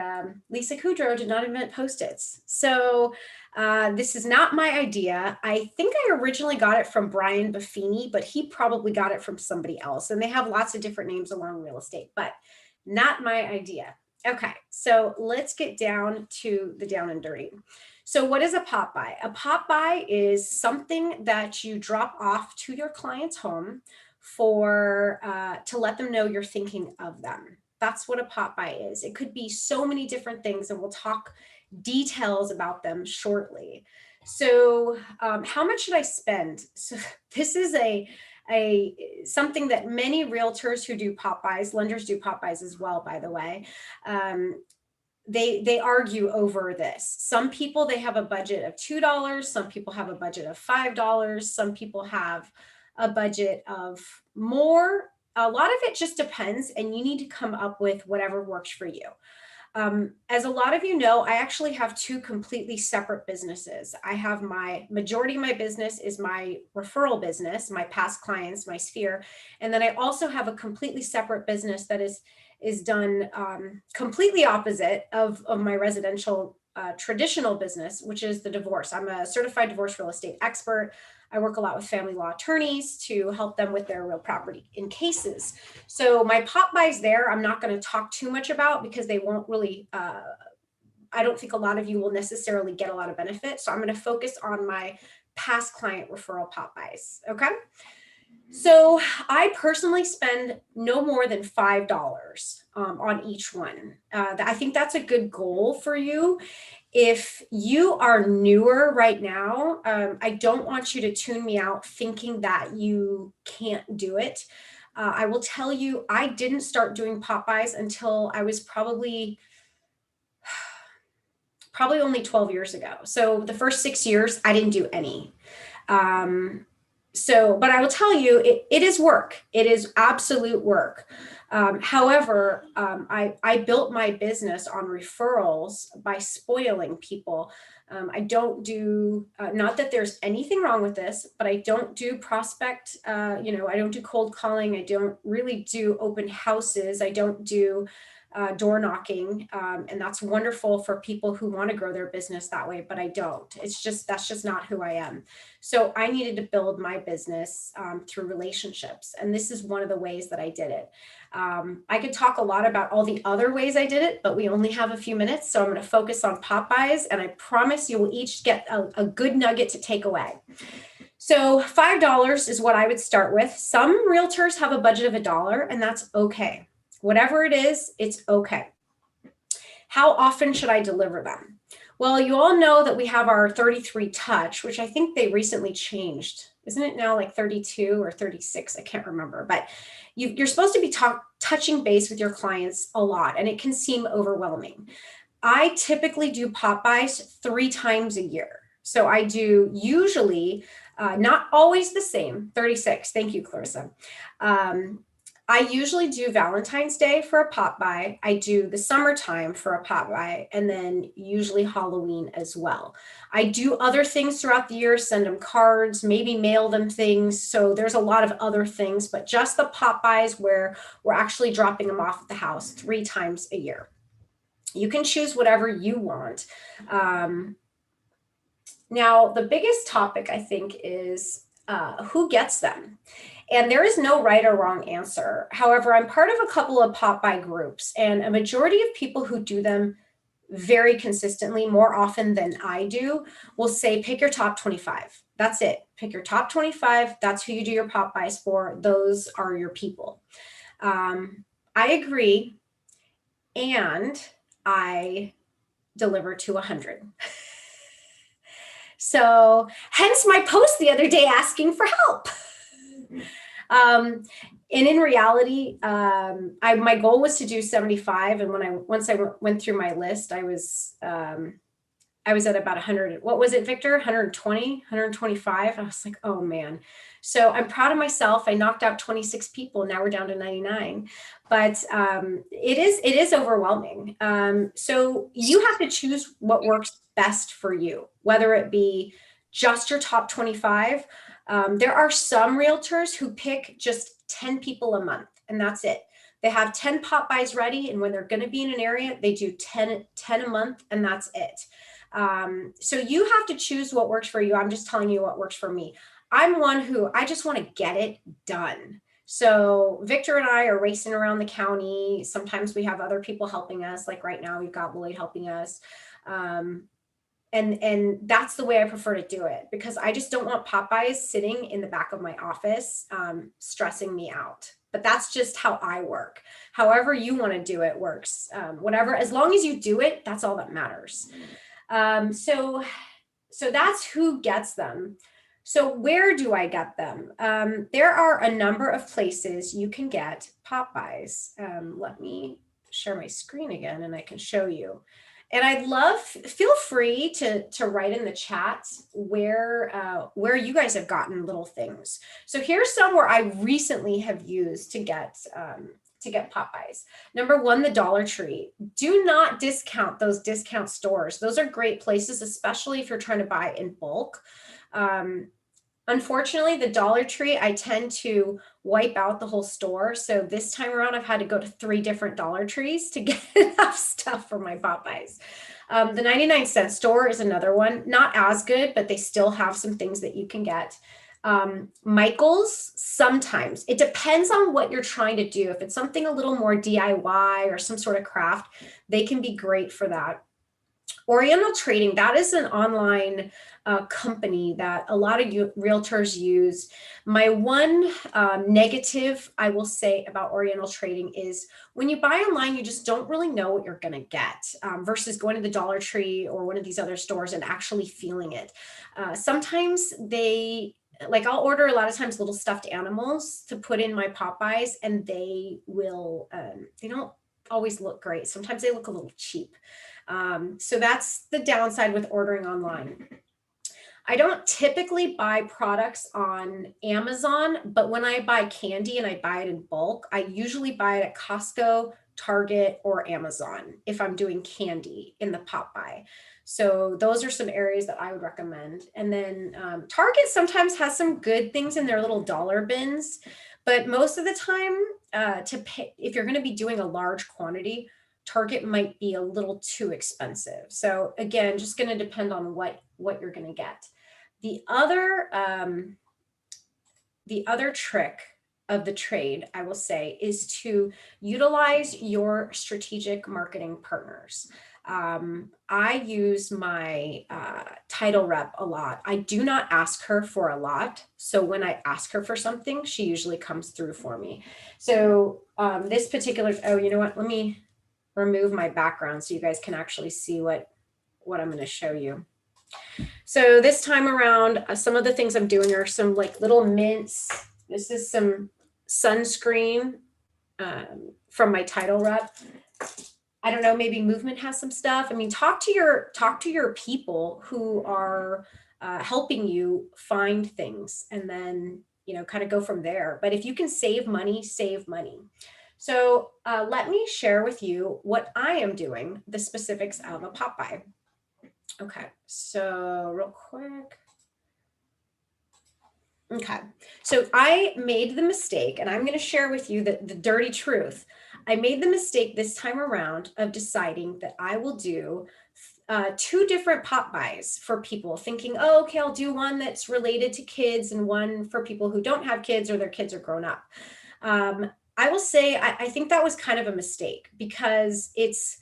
Lisa Kudrow did not invent Post-its. So this is not my idea. I think I originally got it from Brian Buffini, but he probably got it from somebody else. And they have lots of different names along real estate, but not my idea. Okay, so let's get down to the down and dirty. So what is a pop buy? A pop buy is something that you drop off to your client's home for to let them know you're thinking of them. That's what a pop buy is. It could be so many different things, and we'll talk details about them shortly. So how much should I spend? So this is something that many realtors who do pop buys, lenders do pop buys as well, by the way, they argue over this. Some people, they have a budget of $2. Some people have a budget of $5. Some people have a budget of more. A lot of it just depends, and you need to come up with whatever works for you. As a lot of you know, I actually have two completely separate businesses. I have majority of my business is my referral business, my past clients, my sphere. And then I also have a completely separate business that is done completely opposite of my residential traditional business, which is the divorce. I'm a certified divorce real estate expert. I work a lot with family law attorneys to help them with their real property in cases. So my pop buys there, I'm not going to talk too much about because they won't really, I don't think a lot of you will necessarily get a lot of benefit. So I'm going to focus on my past client referral pop buys. Okay. So I personally spend no more than $5 on each one. I think that's a good goal for you. If you are newer right now, I don't want you to tune me out thinking that you can't do it. I will tell you, I didn't start doing pop buys until I was probably only 12 years ago. So the first 6 years, I didn't do any. But I will tell you, it is work. It is absolute work. However, I built my business on referrals by spoiling people. I don't do, not that there's anything wrong with this, but I don't do prospect, I don't do cold calling. I don't really do open houses. I don't do door knocking. And that's wonderful for people who want to grow their business that way, but I don't. That's just not who I am. So I needed to build my business through relationships. And this is one of the ways that I did it. I could talk a lot about all the other ways I did it, but we only have a few minutes. So I'm going to focus on pop buys, and I promise you will each get a good nugget to take away. So $5 is what I would start with. Some realtors have a budget of $1, and that's okay. Whatever it is, it's okay. How often should I deliver them? Well, you all know that we have our 33 touch, which I think they recently changed. Isn't it now like 32 or 36? I can't remember, but you're supposed to be touching base with your clients a lot, and it can seem overwhelming. I typically do pop buys 3 times a year. So I do usually, not always the same, 36. Thank you, Clarissa. I usually do Valentine's Day for a pop buy. I do the summertime for a pop buy, and then usually Halloween as well. I do other things throughout the year, send them cards, maybe mail them things. So there's a lot of other things, but just the pop buys where we're actually dropping them off at the house 3 times a year. You can choose whatever you want. Now, the biggest topic, I think, is who gets them. And there is no right or wrong answer. However, I'm part of a couple of pop buy groups, and a majority of people who do them very consistently, more often than I do, will say, pick your top 25. That's it. Pick your top 25. That's who you do your pop buys for. Those are your people. I agree. And I deliver to 100. So hence my post the other day asking for help. And in reality, my goal was to do 75. And once I went through my list, I was at about 100. What was it, Victor? 120, 125. I was like, oh man. So I'm proud of myself. I knocked out 26 people. Now we're down to 99. But it is overwhelming. So you have to choose what works best for you, whether it be just your top 25. There are some realtors who pick just 10 people a month, and that's it. They have 10 pop buys ready, and when they're going to be in an area, they do 10 a month, and that's it. So you have to choose what works for you. I'm just telling you what works for me. I'm one who I just want to get it done. So Victor and I are racing around the county. Sometimes we have other people helping us. Like right now, we've got Lloyd helping us. And that's the way I prefer to do it, because I just don't want pop buys sitting in the back of my office, stressing me out. But that's just how I work. However you want to do it works. Whatever, as long as you do it, that's all that matters. So that's who gets them. So where do I get them? There are a number of places you can get pop buys. Let me share my screen again and I can show you. And feel free to write in the chat where you guys have gotten little things. So here's some where I recently have used to get to get Popeyes. Number one, the Dollar Tree. Do not discount those discount stores. Those are great places, especially if you're trying to buy in bulk. Unfortunately, the Dollar Tree, I tend to wipe out the whole store. So this time around, I've had to go to 3 different Dollar Trees to get enough stuff for my Popeyes. The 99-cent store is another one. Not as good, but they still have some things that you can get. Michael's, sometimes. It depends on what you're trying to do. If it's something a little more DIY or some sort of craft, they can be great for that. Oriental Trading, that is an online company that a lot of realtors use. My one negative I will say about Oriental Trading is when you buy online, you just don't really know what you're going to get versus going to the Dollar Tree or one of these other stores and actually feeling it. Sometimes they, like I'll order a lot of times little stuffed animals to put in my Popeyes, and they will, they don't always look great. Sometimes they look a little cheap. So that's the downside with ordering online. I don't typically buy products on Amazon, but when I buy candy and I buy it in bulk, I usually buy it at Costco, Target, or Amazon if I'm doing candy in the pop buy. So those are some areas that I would recommend. And then Target sometimes has some good things in their little dollar bins, but most of the time to pay, if you're going to be doing a large quantity, Target might be a little too expensive. So again, just going to depend on what you're going to get. The other trick of the trade, I will say, is to utilize your strategic marketing partners. I use my title rep a lot. I do not ask her for a lot. So when I ask her for something, she usually comes through for me. So this particular, oh, you know what? Let me remove my background so you guys can actually see what I'm going to show you. So this time around, some of the things I'm doing are some like little mints. This is some sunscreen from my title rep. I don't know, maybe Movement has some stuff. I mean, talk to your people who are helping you find things, and then, you know, kind of go from there. But if you can save money, save money. So let me share with you what I am doing, the specifics of a pop buy. Okay, so real quick. Okay, so I made the mistake, and I'm going to share with you the dirty truth. I made the mistake this time around of deciding that I will do 2 different pop buys for people, thinking, oh, okay, I'll do one that's related to kids and one for people who don't have kids or their kids are grown up. I will say, I think that was kind of a mistake because it's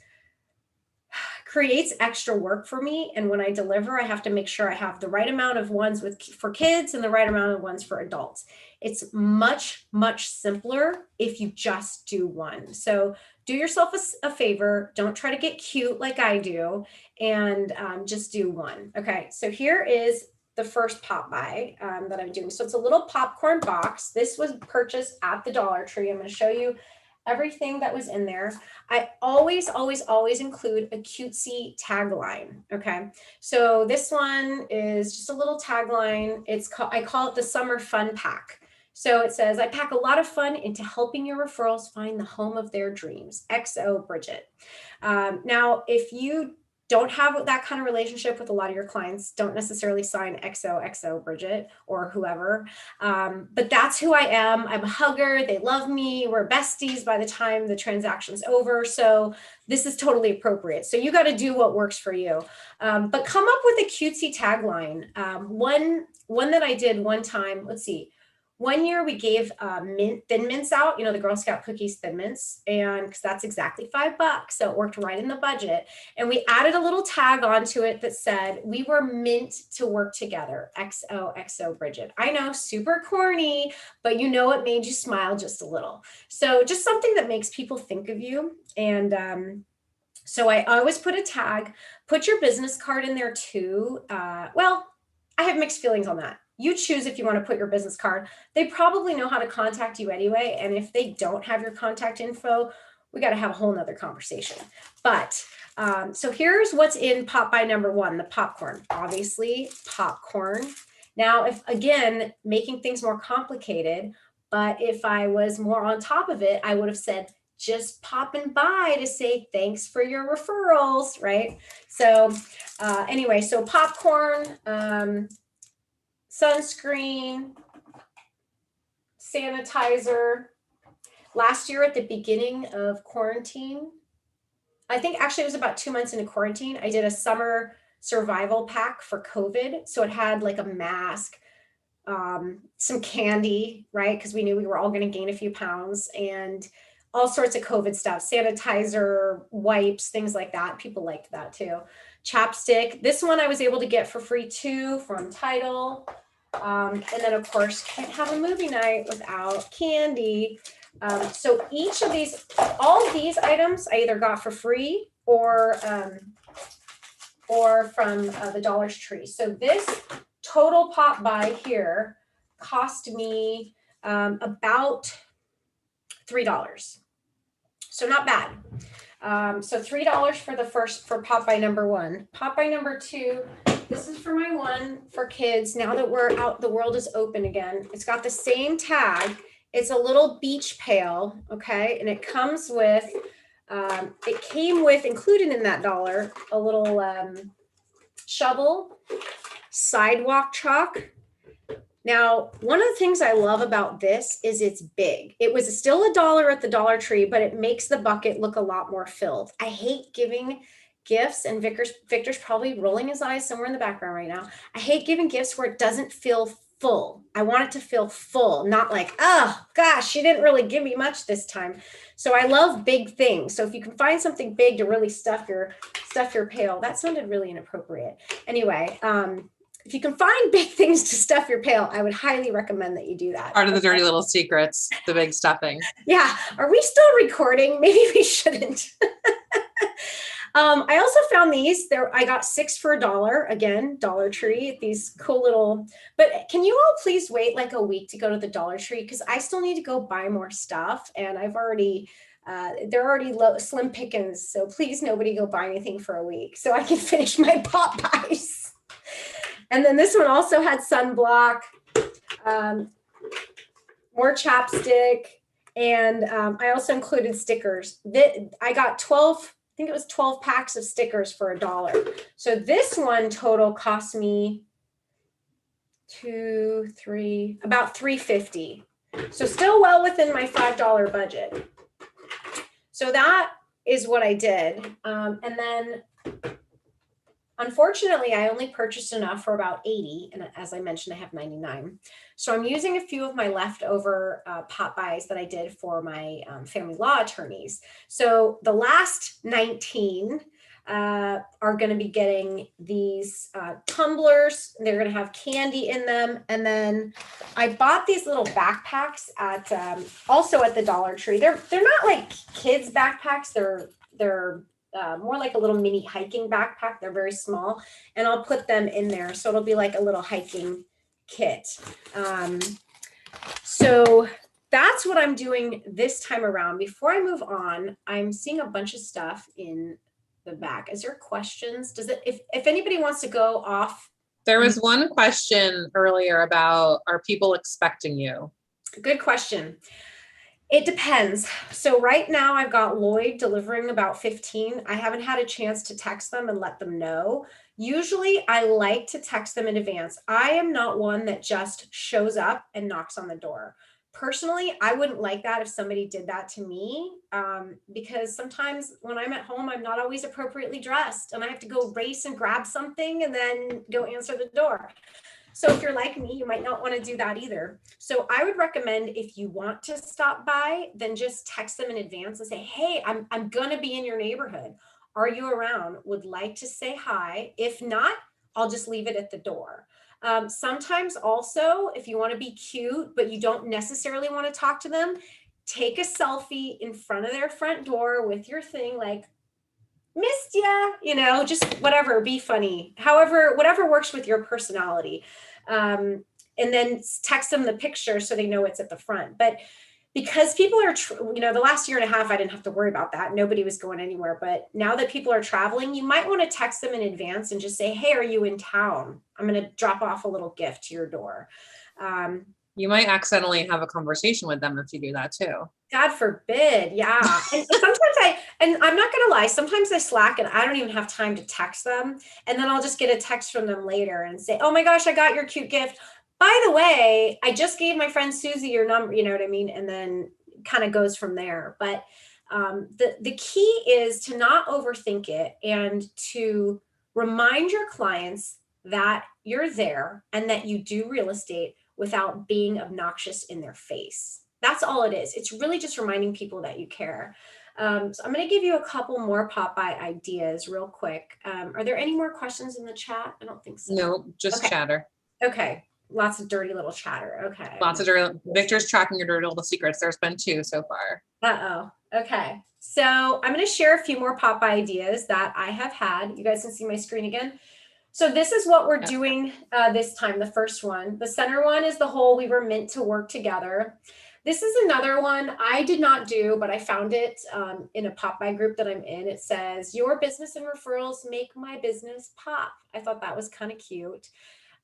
creates extra work for me. And when I deliver, I have to make sure I have the right amount of ones for kids and the right amount of ones for adults. It's much, much simpler if you just do one. So do yourself a favor. Don't try to get cute like I do, and just do one. Okay, so here is the first pop buy that I'm doing. So it's a little popcorn box. This was purchased at the Dollar Tree. I'm going to show you everything that was in there. I always, always, always include a cutesy tagline. Okay, so this one is just a little tagline. I call it the Summer Fun Pack. So it says, I pack a lot of fun into helping your referrals find the home of their dreams. XO Bridget. Now, if you don't have that kind of relationship with a lot of your clients, don't necessarily sign XOXO Bridget or whoever. But that's who I am. I'm a hugger. They love me. We're besties by the time the transaction's over. So this is totally appropriate. So you got to do what works for you. But come up with a cutesy tagline. One that I did one time, let's see. One year we gave Thin Mints out, you know, the Girl Scout cookies Thin Mints, and because that's exactly $5, so it worked right in the budget. And we added a little tag onto it that said, we were meant to work together, XOXO Bridget. I know, super corny, but you know it made you smile just a little. So just something that makes people think of you. And so I always put a tag, put your business card in there too. Well, I have mixed feelings on that. You choose if you want to put your business card. They probably know how to contact you anyway. And if they don't have your contact info, we got to have a whole nother conversation. But so here's what's in pop buy number 1, the popcorn. Obviously, popcorn. Now, if again, making things more complicated, But if I was more on top of it, I would have said, just popping by to say thanks for your referrals, right? So anyway, so popcorn, sunscreen, sanitizer. Last year at the beginning of quarantine, I think actually it was about 2 months into quarantine, I did a summer survival pack for COVID. So it had like a mask, some candy, right? Because we knew we were all going to gain a few pounds, and all sorts of COVID stuff, sanitizer, wipes, things like that. People liked that too. Chapstick. This one I was able to get for free too from Tidal. And then of course, can't have a movie night without candy. So each of these, all of these items I either got for free or from the Dollar Tree. So this total pop buy here cost me about $3. So not bad. So $3 for pop buy number one. Pop buy number two, this is for my one for kids. Now that we're out, the world is open again. It's got the same tag. It's a little beach pail, okay? And it comes with, it came with, included in that dollar, a little shovel, sidewalk chalk. Now, one of the things I love about this is it's big. It was still $1 at the Dollar Tree, but it makes the bucket look a lot more filled. I hate giving gifts, and Victor's probably rolling his eyes somewhere in the background right now. I hate giving gifts where it doesn't feel full. I want it to feel full, not like, oh gosh, she didn't really give me much this time. So I love big things. So if you can find something big to really stuff your pail, that sounded really inappropriate. Anyway, if you can find big things to stuff your pail, I would highly recommend that you do that. Part of the dirty little secrets, the big stuffing. Yeah. Are we still recording? Maybe we shouldn't. I also found these there. I got 6 for $1 again, Dollar Tree, these cool little, but can you all please wait like a week to go to the Dollar Tree? Because I still need to go buy more stuff, and I've already, they're already slim pickings. So please nobody go buy anything for a week so I can finish my pop buys. And then this one also had sunblock, more chapstick, and I also included stickers. I got 12, I think it was 12 packs of stickers for $1. So this one total cost me about $3.50. So still well within my $5 budget. So that is what I did. And then unfortunately, I only purchased enough for about 80. And as I mentioned, I have 99. So I'm using a few of my leftover pop buys that I did for my family law attorneys. So the last 19 are going to be getting these tumblers. They're going to have candy in them. And then I bought these little backpacks at also at the Dollar Tree. They're not like kids backpacks. They're more like a little mini hiking backpack. They're very small, and I'll put them in there. So it'll be like a little hiking kit. So that's what I'm doing this time around. Before I move on, I'm seeing a bunch of stuff in the back. Is there questions? If anybody wants to go off? There was one question earlier about, are people expecting you? Good question. It depends. So right now I've got Lloyd delivering about 15. I haven't had a chance to text them and let them know. Usually I like to text them in advance. I am not one that just shows up and knocks on the door. Personally, I wouldn't like that if somebody did that to me, because sometimes when I'm at home, I'm not always appropriately dressed and I have to go race and grab something and then go answer the door. So if you're like me, you might not want to do that either. So I would recommend, if you want to stop by, then just text them in advance and say, hey, I'm going to be in your neighborhood. Are you around? Would like to say hi. If not, I'll just leave it at the door. Sometimes also, if you want to be cute, but you don't necessarily want to talk to them, take a selfie in front of their front door with your thing like, missed ya, just whatever, be funny. However, whatever works with your personality. And then text them the picture so they know it's at the front. But because people are, the last year and a half, I didn't have to worry about that. Nobody was going anywhere. But now that people are traveling, you might want to text them in advance and just say, hey, are you in town? I'm going to drop off a little gift to your door. You might accidentally have a conversation with them if you do that too. God forbid. Yeah. And sometimes and I'm not going to lie, sometimes I slack and I don't even have time to text them. And then I'll just get a text from them later and say, oh my gosh, I got your cute gift. By the way, I just gave my friend Susie your number, you know what I mean? And then kind of goes from there. But the key is to not overthink it and to remind your clients that you're there and that you do real estate without being obnoxious in their face. That's all it is. It's really just reminding people that you care. So I'm going to give you a couple more pop-by ideas real quick. Are there any more questions in the chat? I don't think so. No, just Okay. chatter. Okay. Lots of dirty little chatter. Okay. Lots of dirty. Victor's tracking your dirty little secrets. There's been 2 so far. Uh-oh. Okay. So I'm going to share a few more pop-by ideas that I have had. You guys can see my screen again. So this is what we're doing this time, the first one. The center one is the whole we were meant to work together. This is another one I did not do, but I found it in a pop-by group that I'm in. It says, your business and referrals make my business pop. I thought that was kind of cute.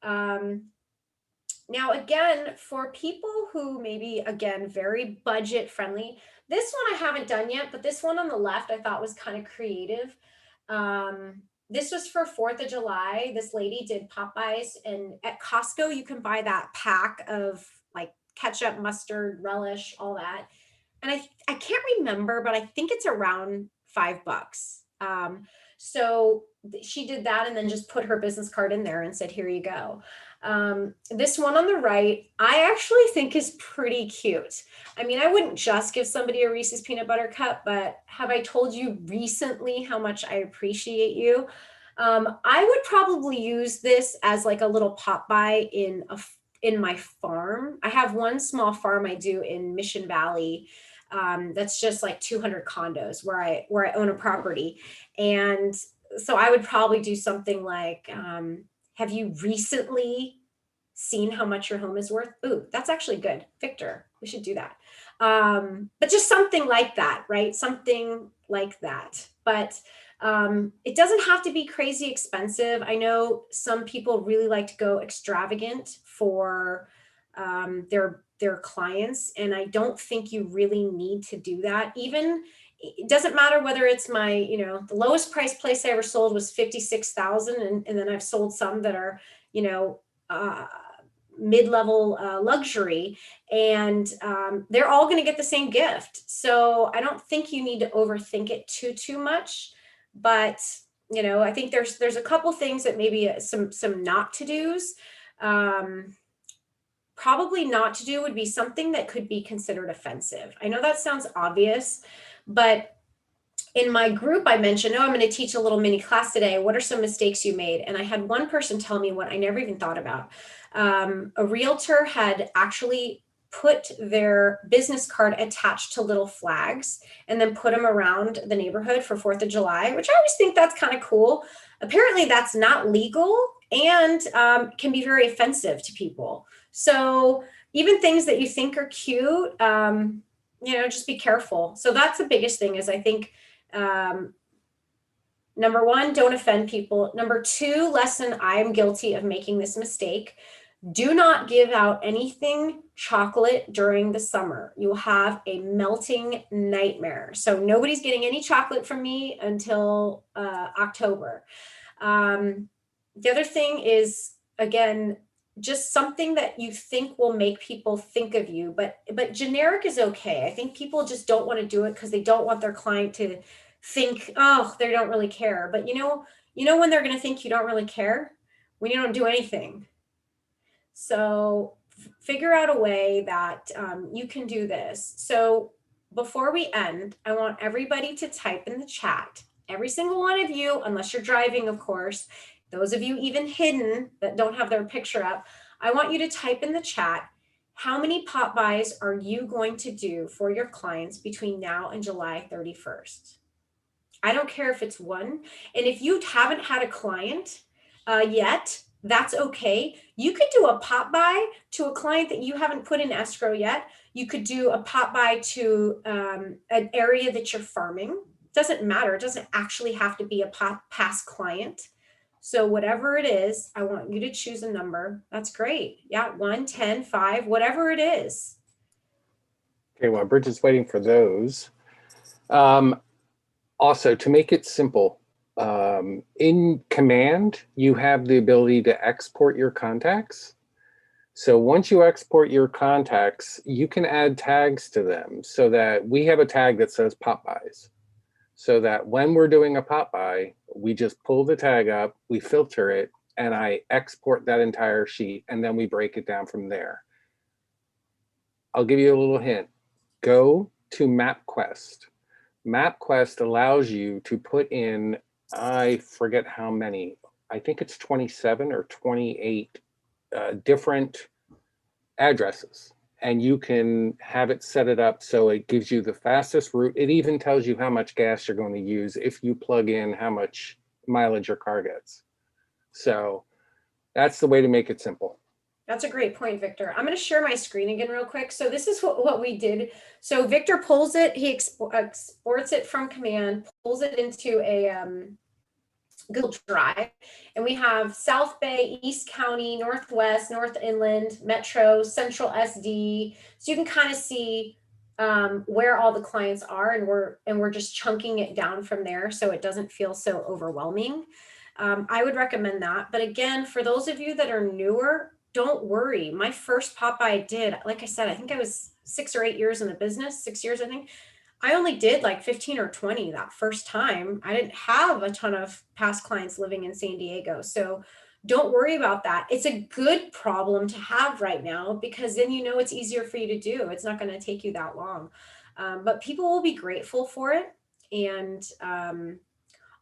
Now, again, for people who maybe, again, very budget friendly, this one I haven't done yet, but this one on the left I thought was kind of creative. This was for 4th of July. This lady did Popeyes, and at Costco, you can buy that pack of like ketchup, mustard, relish, all that. And I can't remember, but I think it's around $5. So she did that and then just put her business card in there and said, here you go. This one on the right, I actually think is pretty cute. I mean, I wouldn't just give somebody a Reese's peanut butter cup, but have I told you recently how much I appreciate you? I would probably use this as like a little pop by in my farm. I have one small farm I do in Mission Valley. That's just like 200 condos where I own a property. And so I would probably do something like, have you recently seen how much your home is worth? Ooh, that's actually good. Victor, we should do that. But just something like that, right? Something like that. But it doesn't have to be crazy expensive. I know some people really like to go extravagant for their clients. And I don't think you really need to do that. Even it doesn't matter whether it's my, the lowest price place I ever sold was 56,000. And then I've sold some that are, mid-level luxury, and they're all going to get the same gift. So I don't think you need to overthink it too much, but I think there's a couple things that maybe some not to do's. Probably not to do would be something that could be considered offensive. I know that sounds obvious, but in my group, I mentioned, I'm going to teach a little mini class today. What are some mistakes you made? And I had one person tell me what I never even thought about. A realtor had actually put their business card attached to little flags and then put them around the neighborhood for 4th of July, which I always think that's kind of cool. Apparently that's not legal and can be very offensive to people. So even things that you think are cute, just be careful. So that's the biggest thing is I think, number one, don't offend people. Number two, lesson, I am guilty of making this mistake. Do not give out anything chocolate during the summer. You will have a melting nightmare. So nobody's getting any chocolate from me until October. The other thing is, again, just something that you think will make people think of you, but generic is okay. I think people just don't want to do it because they don't want their client to think, oh, they don't really care. But you know when they're going to think you don't really care? When you don't do anything. So figure out a way that you can do this. So before we end, I want everybody to type in the chat, every single one of you, unless you're driving, of course, those of you even hidden that don't have their picture up, I want you to type in the chat, how many pop buys are you going to do for your clients between now and July 31st? I don't care if it's one. And if you haven't had a client yet, that's okay. You could do a pop buy to a client that you haven't put in escrow yet. You could do a pop buy to an area that you're farming. Doesn't matter. It doesn't actually have to be a past client. So whatever it is, I want you to choose a number. That's great. Yeah, 1, 10, 5, whatever it is. Okay, while Bridget's waiting for those. Also, to make it simple, in Command, you have the ability to export your contacts. So once you export your contacts, you can add tags to them so that we have a tag that says pop buys. So that when we're doing a pop buy, we just pull the tag up, we filter it, and I export that entire sheet, and then we break it down from there. I'll give you a little hint. Go to MapQuest. MapQuest allows you to put in, I forget how many, I think it's 27 or 28 different addresses. And you can have it set it up so it gives you the fastest route. It even tells you how much gas you're going to use if you plug in how much mileage your car gets. So that's the way to make it simple. That's a great point, Victor. I'm going to share my screen again real quick. So this is what we did. So Victor pulls it, he exports it from Command, pulls it into a Google Drive, and we have South Bay, East County, Northwest, North Inland, Metro, Central SD. So you can kind of see where all the clients are, and we're just chunking it down from there so it doesn't feel so overwhelming. I would recommend that. But again, for those of you that are newer, don't worry. My first pop I did, like I said, I think I was 6 or 8 years in the business, 6 years, I think. I only did like 15 or 20 that first time. I didn't have a ton of past clients living in San Diego. So don't worry about that. It's a good problem to have right now, because then you know it's easier for you to do. It's not going to take you that long. But people will be grateful for it. And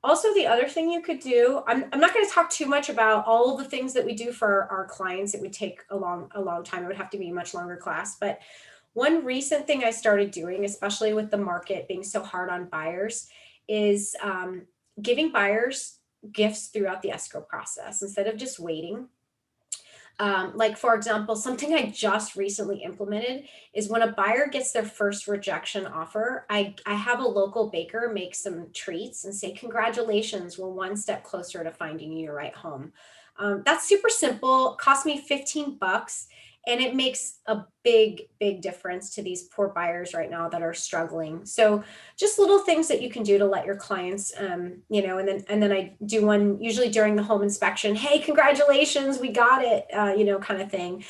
also, the other thing you could do, I'm not going to talk too much about all of the things that we do for our clients. It would take a long time. It would have to be a much longer class. But one recent thing I started doing, especially with the market being so hard on buyers, is giving buyers gifts throughout the escrow process instead of just waiting. Like, for example, something I just recently implemented is when a buyer gets their first rejection offer, I have a local baker make some treats and say, congratulations, we're one step closer to finding you your right home. That's super simple, cost me $15, and it makes a big difference to these poor buyers right now that are struggling. So just little things that you can do to let your clients, you know, and then I do one usually during the home inspection. Hey, congratulations, we got it, you know, kind of thing.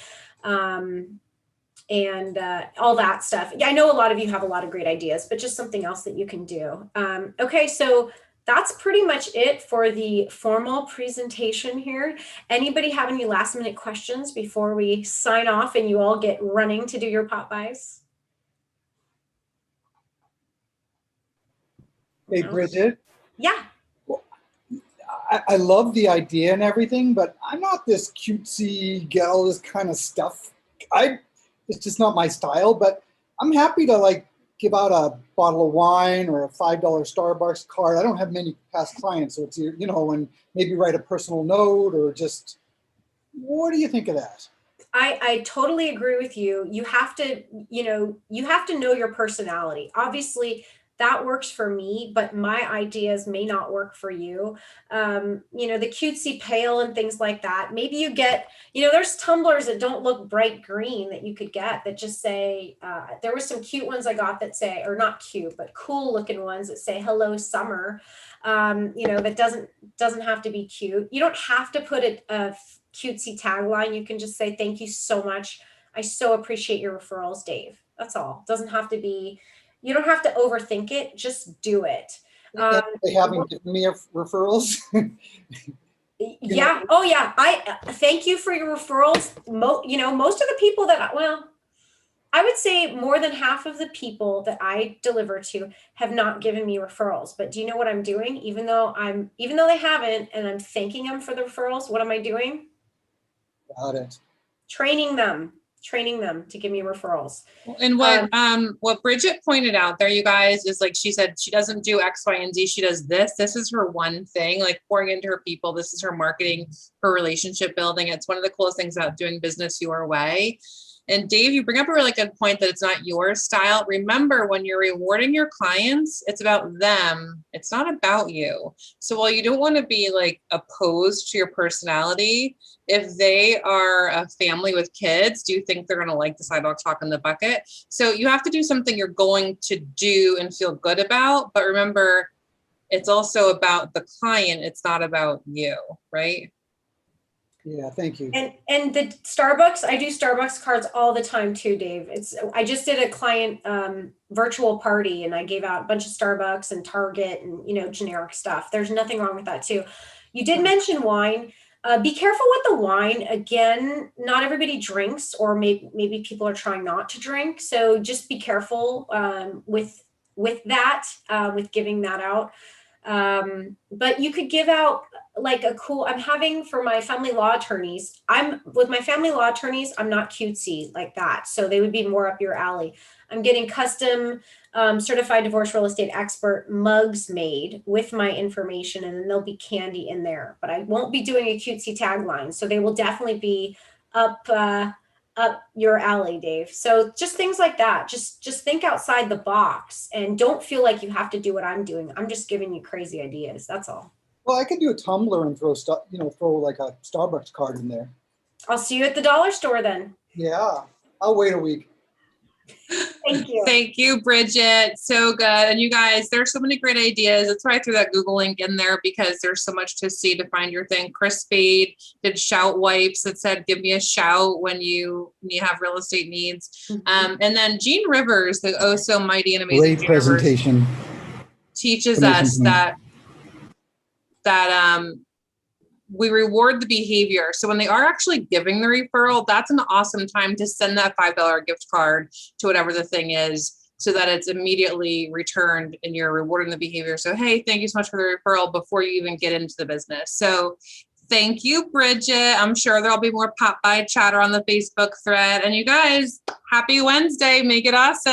And all that stuff. Yeah, I know a lot of you have a lot of great ideas, but just something else that you can do. Okay, so that's pretty much it for the formal presentation here. Anybody have any last minute questions before we sign off and you all get running to do your pop buys? Hey, Bridget. Yeah. I love the idea and everything, but I'm not this cutesy, get all this kind of stuff. It's just not my style, but I'm happy to like give out a bottle of wine or a $5 Starbucks card. I don't have many past clients, so it's, you know, and maybe write a personal note or just, what do you think of that? I totally agree with you. You have to, you know your personality. Obviously, that works for me, but my ideas may not work for you. You know, the cutesy pail and things like that. Maybe you get, you know, there's tumblers that don't look bright green that you could get that just say, there were some cute ones I got that say, or not cute, but cool looking ones that say, hello, summer. You know, that doesn't have to be cute. You don't have to put a cutesy tagline. You can just say, thank you so much. I so appreciate your referrals, Dave. That's all. It doesn't have to be, you don't have to overthink it. Just do it. They haven't given me referrals. Yeah. Oh yeah. I thank you for your referrals. You know, most of the people that, well, I would say more than half of the people that I deliver to have not given me referrals. But do you know what I'm doing? Even though they haven't, and I'm thanking them for the referrals, what am I doing? Got it. Training them to give me referrals. And what Bridget pointed out there, you guys, is like she said, she doesn't do X, Y, and Z. She does this. This is her one thing, like pouring into her people. This is her marketing, her relationship building. It's one of the coolest things about doing business your way. And Dave, you bring up a really good point that it's not your style. Remember, when you're rewarding your clients, it's about them. It's not about you. So while you don't want to be like opposed to your personality, if they are a family with kids, do you think they're going to like the sidewalk talk in the bucket? So you have to do something you're going to do and feel good about. But remember, it's also about the client. It's not about you, right? Yeah, thank you. And the Starbucks, I do Starbucks cards all the time too, Dave. I just did a client virtual party and I gave out a bunch of Starbucks and Target and, you know, generic stuff. There's nothing wrong with that too. You did mention wine. Be careful with the wine. Again, not everybody drinks, or maybe people are trying not to drink. So just be careful with that, with giving that out. But you could give out like I'm having for my family law attorneys, with my family law attorneys, I'm not cutesy like that. So they would be more up your alley. I'm getting custom certified divorce real estate expert mugs made with my information, and then there'll be candy in there, but I won't be doing a cutesy tagline. So they will definitely be up your alley, Dave. So just things like that. Just think outside the box and don't feel like you have to do what I'm doing. I'm just giving you crazy ideas. That's all. Well, I could do a tumbler and throw stuff, throw like a Starbucks card in there. I'll see you at the dollar store then. Yeah, I'll wait a week. Thank you. Thank you, Bridget. So good. And you guys, there's so many great ideas. That's why I threw that Google link in there, because there's so much to see to find your thing. Chris Spade did shout wipes that said, give me a shout when you have real estate needs. And then Jean Rivers, the oh so mighty and amazing Great Jean Rivers, presentation. teaches us that we reward the behavior. So when they are actually giving the referral, that's an awesome time to send that $5 gift card to whatever the thing is, so that it's immediately returned and you're rewarding the behavior. So, hey, thank you so much for the referral before you even get into the business. So thank you, Bridget. I'm sure there'll be more pop by chatter on the Facebook thread. And you guys, happy Wednesday. Make it awesome.